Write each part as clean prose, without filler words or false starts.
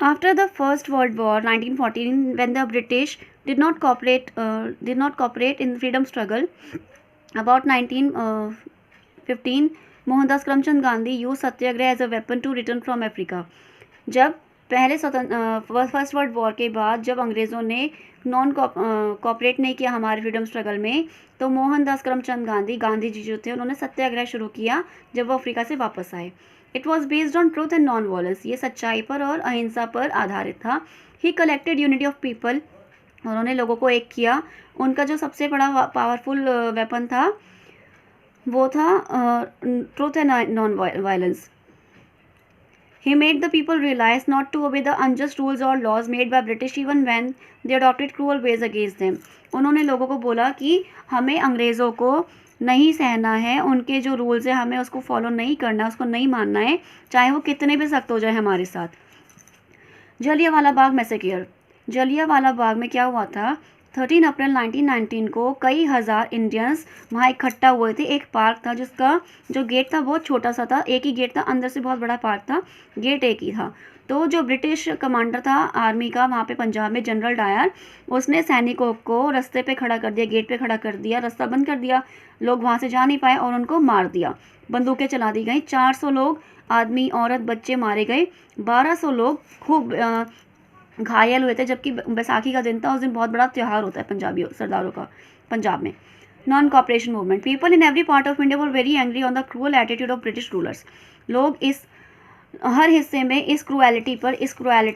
After the First World War, 1914, when the British did not cooperate in the freedom struggle, about 1915, Mohandas Karamchand Gandhi use satyagraha as a weapon to return from Africa. जब पहले first world war के बाद जब अंग्रेज़ों ने non cooperate नहीं किया हमारे फ्रीडम स्ट्रगल में, तो मोहनदास करमचंद गांधी जी जो थे उन्होंने सत्याग्रह शुरू किया जब वो अफ्रीका से वापस आए। It was based on truth and non violence, ये सच्चाई पर और अहिंसा पर आधारित था। ही कलेक्टेड यूनिटी ऑफ पीपल, उन्होंने लोगों को एक किया। उनका जो सबसे बड़ा पावरफुल वेपन था वो था truth and non violence. He made the people realize not to obey the unjust rules or laws made by British even when they adopted cruel ways against them. उन्होंने लोगों को बोला कि हमें अंग्रेज़ों को नहीं सहना है, उनके जो रूल्स है हमें उसको फॉलो नहीं करना, उसको नहीं मानना है, चाहे वो कितने भी सख्त हो जाए हमारे साथ। जलियांवाला बाग मैसेकर, जलियांवाला बाग में क्या हुआ था, 13 अप्रैल 1919 को कई हज़ार इंडियंस वहाँ इकट्ठा हुए थे। एक पार्क था जिसका जो गेट था बहुत छोटा सा था, एक ही गेट था, अंदर से बहुत बड़ा पार्क था, गेट एक ही था। तो जो ब्रिटिश कमांडर था आर्मी का वहाँ पे पंजाब में, जनरल डायर, उसने सैनिकों को रास्ते पे खड़ा कर दिया, गेट पे खड़ा कर दिया, रास्ता बंद कर दिया, लोग वहाँ से जा नहीं पाए और उनको मार दिया, बंदूकें चला दी गई। 400 लोग, आदमी औरत बच्चे मारे गए, 1200 लोग खूब घायल हुए थे। जबकि बैसाखी का दिन था, उस दिन बहुत बड़ा त्यौहार होता है पंजाबी सरदारों का पंजाब में। Non cooperation movement, people in every part of India were very angry on the cruel attitude of British rulers. लोग इस हर हिस्से में इस क्रूएलिटी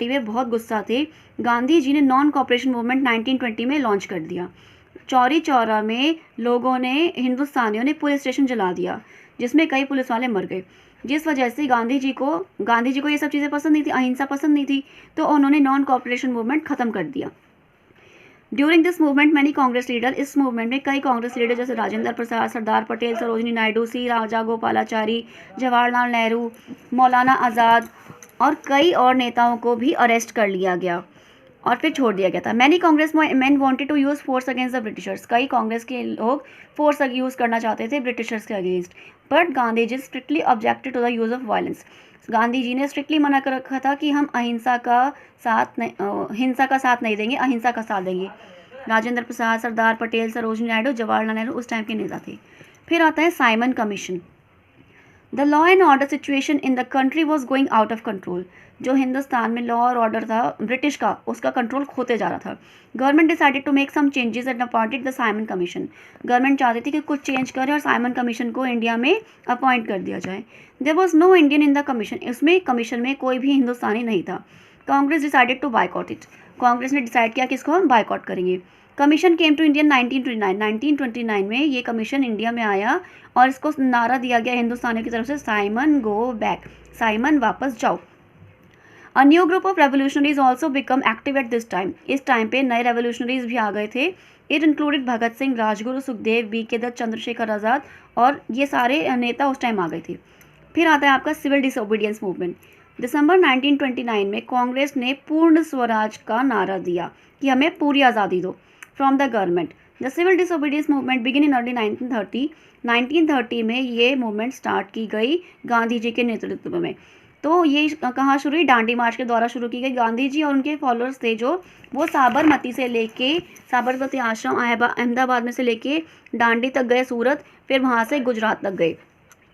पे बहुत गुस्सा थे। गांधी जी ने नॉन कॉपरेशन मूवमेंट 1920 में लॉन्च कर दिया। चौरी चौरा में लोगों ने, हिंदुस्तानियों ने पुलिस स्टेशन जला दिया, जिसमें कई पुलिस वाले मर गए। जिस वजह से गांधी जी को ये सब चीज़ें पसंद नहीं थी, अहिंसा पसंद नहीं थी, तो उन्होंने नॉन कॉपरेशन मूवमेंट ख़त्म कर दिया। During this movement many Congress leader, इस मूवमेंट में कई कांग्रेस लीडर जैसे राजेंद्र प्रसाद, सरदार पटेल, सरोजिनी नायडू, सी राजा गोपालाचारी, जवाहरलाल नेहरू, मौलाना आज़ाद और कई और नेताओं को भी अरेस्ट कर लिया गया और फिर छोड़ दिया गया था। Many Congress man wanted to use force against the Britishers, कई कांग्रेस के लोग फोर्स यूज़ करना चाहते थे ब्रिटिशर्स के against, but Gandhi ji strictly objected to the use of violence. Gandhi ji ने स्ट्रिक्टली मना कर रखा था कि हम हिंसा का साथ नहीं देंगे, अहिंसा का साथ देंगे। राजेंद्र प्रसाद, सरदार पटेल, सरोजिनी नायडू, जवाहरलाल नेहरू उस टाइम के नेता थे। फिर आता है Simon commission. The law and order situation in the country was going out of control, जो हिंदुस्तान में लॉ और ऑर्डर था ब्रिटिश का, उसका कंट्रोल खोते जा रहा था। Government decided to make some changes and appointed the Simon Commission. गवर्नमेंट चाहती थी कि कुछ चेंज करे और साइमन कमीशन को इंडिया में अपॉइंट कर दिया जाए। There was no Indian in the commission, इसमें कमीशन में कोई भी हिंदुस्तानी नहीं था। Congress decided to boycott it, Congress ने डिसाइड किया कि इसको हम बायकॉट करेंगे। कमीशन केम टू इंडिया 1929 में ये कमीशन इंडिया में आया और इसको नारा दिया गया हिंदुस्तानियों की तरफ से, साइमन गो बैक, साइमन वापस जाओ। A new group of revolutionaries also become active at this time, इस टाइम पे नए रेवोल्यूशनरीज भी आ गए थे। It included Bhagat Singh, Rajguru, Sukhdev, B.K. Dutt, Chandrashekhar Azad और ये सारे नेता उस टाइम आ गए थे। फिर आता है आपका सिविल डिसोबीडियंस मूवमेंट। दिसंबर 1929 में कांग्रेस ने पूर्ण स्वराज का नारा दिया कि हमें पूरी आज़ादी दो from the government. The civil disobedience movement begin in early 1930 में ये मूवमेंट स्टार्ट की गई गांधी जी के नेतृत्व में। तो ये कहाँ शुरू हुई, डांडी मार्च के द्वारा शुरू की गई। गांधी जी और उनके फॉलोअर्स थे जो, वो साबरमती से लेके, साबरमती आश्रम अहमदाबाद में से लेके डांडी तक गए, सूरत, फिर वहाँ से गुजरात तक गए।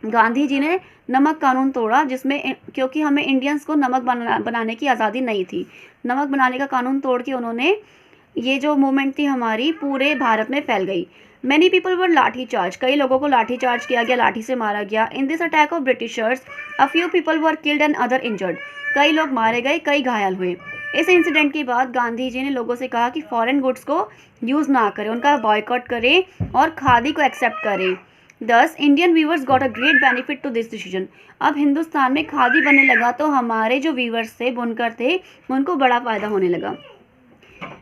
गांधी जी ने नमक कानून तोड़ा, जिसमें क्योंकि हमें इंडियंस को नमक बनाने की आज़ादी नहीं थी, नमक बनाने का कानून तोड़ के उन्होंने, ये जो मूवमेंट थी हमारी पूरे भारत में फैल गई। मैनी पीपल वर लाठी चार्ज, कई लोगों को लाठी चार्ज किया गया, लाठी से मारा गया। In this attack of Britishers a few people were killed and other injured, कई लोग मारे गए, कई घायल हुए। इस इंसिडेंट के बाद गांधी जी ने लोगों से कहा कि फॉरेन गुड्स को यूज़ ना करें, उनका बॉयकॉट करें और खादी को एक्सेप्ट करें। Thus Indian weavers got a great benefit to this decision, अब हिंदुस्तान में खादी बनने लगा तो हमारे जो वीवर्स थे, बुनकर थे, उनको बड़ा फ़ायदा होने लगा।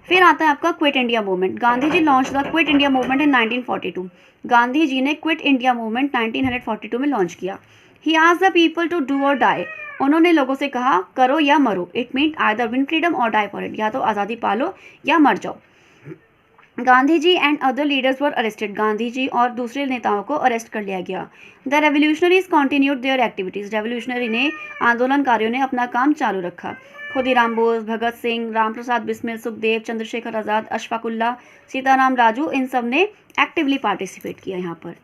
फिर आता है आपका quit India movement. Gandhi ji launch the quit India movement in 1942, Gandhi ji ने क्विट इंडिया मूवमेंट 1942 में लॉन्च किया। He asked the people to do or die, उन्होंने लोगों से कहा करो या मरो, it mean either win freedom or die for it, या तो आज़ादी पालो या मर जाओ। Gandhi ji and other leaders were arrested, Gandhi ji और दूसरे नेताओं को अरेस्ट कर लिया गया। The revolutionaries continued there activities, revolutionary ने, आंदोलनकारियों ने अपना काम चालू रखा। खुदीराम बोस, भगत सिंह, राम प्रसाद बिस्मिल, सुखदेव, चंद्रशेखर आज़ाद, अशफाकुल्ला, सीताराम राजू, इन सब ने एक्टिवली पार्टिसिपेट किया यहाँ पर।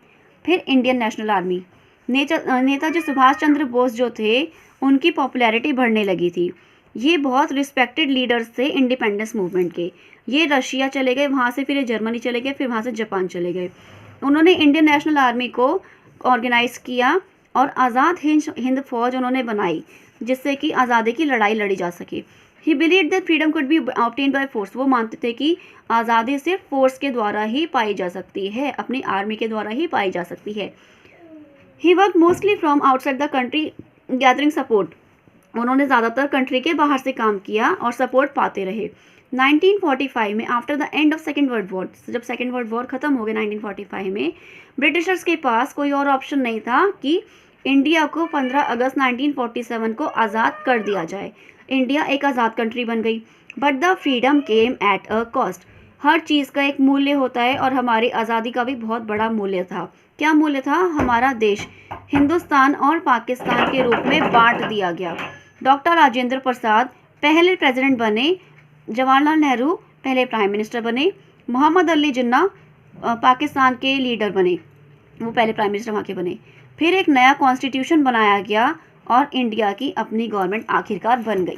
फिर Indian national army, Netaji Subhash Chandra Bose जो थे उनकी पॉपुलैरिटी बढ़ने लगी थी। ये बहुत रिस्पेक्टेड लीडर्स थे इंडिपेंडेंस मूवमेंट के। ये रशिया चले गए, वहाँ से फिर ये जर्मनी चले गए, फिर वहाँ से जापान चले गए। उन्होंने इंडियन नेशनल आर्मी को ऑर्गेनाइज़ किया और आज़ाद हिंद फौज उन्होंने बनाई, जिससे कि आज़ादी की लड़ाई लड़ी जा सके। ही believe that freedom could be obtained by force. वो मानते थे कि आज़ादी सिर्फ फोर्स के द्वारा ही पाई जा सकती है, अपनी आर्मी के द्वारा ही पाई जा सकती है। He work mostly from outside the country gathering support. उन्होंने ज़्यादातर कंट्री के बाहर से काम किया और सपोर्ट पाते रहे। 1945 में after the end of second world war, जब सेकेंड वर्ल्ड वॉर ख़त्म हो गया 1945 में, ब्रिटिशर्स के पास कोई और ऑप्शन नहीं था कि इंडिया को 15 अगस्त 1947 को आज़ाद कर दिया जाए। इंडिया एक आज़ाद कंट्री बन गई, but the freedom came at a cost. हर चीज़ का एक मूल्य होता है और हमारी आज़ादी का भी बहुत बड़ा मूल्य था। क्या मूल्य था? हमारा देश हिंदुस्तान और पाकिस्तान के रूप में बांट दिया गया। डॉक्टर राजेंद्र प्रसाद पहले प्रेसिडेंट बने, जवाहरलाल नेहरू पहले प्राइम मिनिस्टर बने, मोहम्मद अली जिन्ना पाकिस्तान के लीडर बने, वो पहले प्राइम मिनिस्टर वहाँ के बने। फिर एक नया कॉन्स्टिट्यूशन बनाया गया और इंडिया की अपनी गवर्नमेंट आखिरकार बन गई।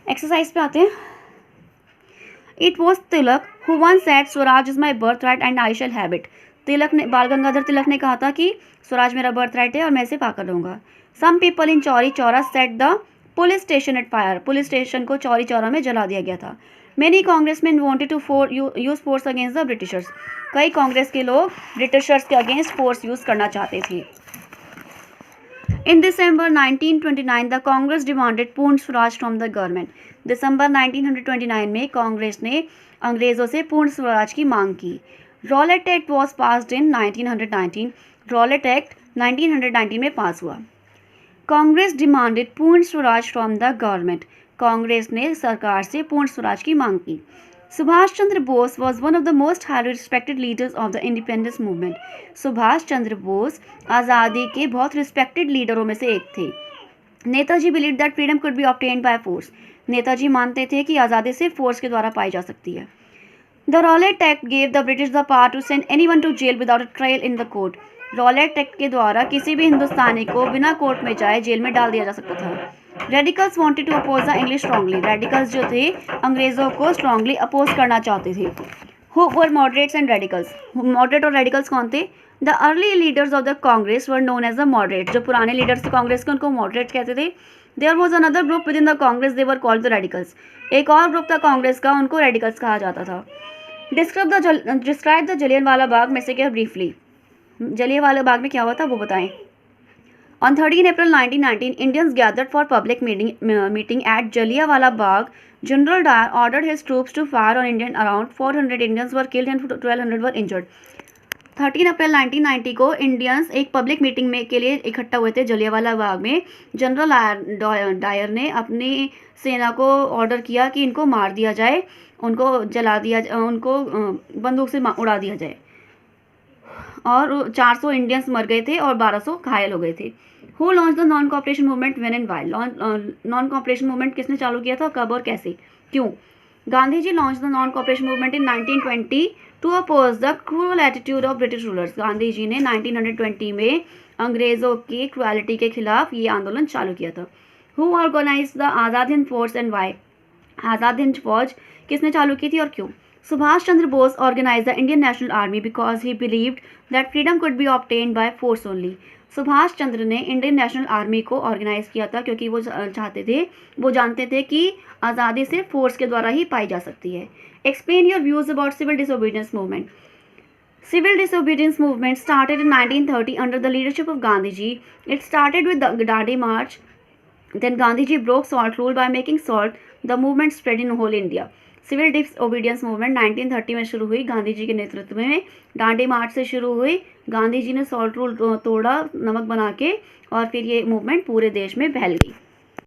एक्सरसाइज पे आते हैं। It was Tilak who once said swaraj is my birth right and I shall have it. Tilak ने, बाल गंगाधर तिलक ने कहा था कि स्वराज मेरा बर्थ राइट है और मैं इसे पाकर रहूँगा। Some people in Chauri Chaura set the police station at fire. Police station को चौरी चौरा में जला दिया गया था। Many congressman wanted to use force against the Britishers. कई कांग्रेस के लोग ब्रिटिशर्स के अगेंस्ट फोर्स यूज करना चाहते थे। In December 1929, the Congress demanded पूर्ण स्वराज from the government. दिसंबर 1929 में कांग्रेस ने अंग्रेज़ों से पूर्ण स्वराज की मांग की। Rowlatt act was passed in 1919. Rowlatt act 1919 में पास हुआ। Congress demanded Purna Swaraj from the government. Congress ने सरकार से पूर्ण स्वराज की मांग की। Subhash Chandra Bose was one of the most highly respected leaders of the independence movement. Subhash Chandra Bose आज़ादी के बहुत रिस्पेक्टेड लीडरों में से एक थे। Netaji believe that freedom could be obtained by force. Netaji मानते थे कि आज़ादी सिर्फ फोर्स के द्वारा पाई जा सकती है। The Rowlatt Act gave the British the power to send anyone to jail without a trial in the court. Rowlatt Act के द्वारा किसी भी हिंदुस्तानी को बिना कोर्ट में जाए जेल में डाल दिया जा सकता था। Radicals wanted to oppose the English strongly. Radicals जो थे अंग्रेज़ों को स्ट्रांगली अपोज करना चाहते थे। Who were moderates and radicals. Moderate और रेडिकल्स कौन थे? The early leaders of the Congress were known as the moderate. जो पुराने लीडर्स थे कांग्रेस के उनको मॉडरेट कहते थे। There was another group within the Congress, they were called the radicals. एक और ग्रुप था कांग्रेस का, उनको रेडिकल्स कहा जाता था। डिस्क्राइब द जलियांवाला बाग में से क्या ब्रीफली। जलियांवाला बाग में क्या हुआ था वो बताएं। On 13 April 1919, Indians gathered for public meeting at Jallianwala Bagh. General Dyer ordered his troops to fire on Indians. Around 400 Indians were killed and 1200 were injured. 13 अप्रैल 1990 को इंडियंस एक पब्लिक मीटिंग में के लिए इकट्ठा हुए थे जलियांवाला बाग में। जनरल डायर ने अपनी सेना को ऑर्डर किया कि इनको मार दिया जाए, उनको जला दिया, उनको बंदूक से उड़ा दिया जाए। और 400 इंडियंस मर गए थे और 1200 घायल हो गए थे। Who launch the non cooperation movement when and why. Non cooperation movement किसने चालू किया था, कब और कैसे, क्यों? Gandhi ji launch the non cooperation movement in 1920 to oppose the cruel attitude of British rulers. Gandhi ji ने 1920 में अंग्रेज़ों की क्रुएलिटी के खिलाफ ये आंदोलन चालू किया था। Who organise the Azad Hind force and why. Azad Hind फौज किसने चालू की थी और क्यों? Subhash Chandra Bose organized the Indian National Army because he believed that freedom could be obtained by force only. Subhash Chandra ने इंडियन नेशनल आर्मी को ऑर्गेनाइज किया था क्योंकि वो चाहते थे, वो जानते थे कि आज़ादी सिर्फ फोर्स के द्वारा ही पाई जा सकती है। Explain your views about civil disobedience movement. Civil disobedience movement started in 1930 under the leadership of Gandhi ji. It started with the Dandi March. Then Gandhi ji broke salt rule by making salt. The movement spread in whole India. Civil disobedience movement 1930 में शुरू हुई, गांधी जी के नेतृत्व में। डांडी मार्च से शुरू हुई, गांधी जी ने सॉल्ट रूल तोड़ा नमक बना के, और फिर ये मूवमेंट पूरे देश में फैल गई।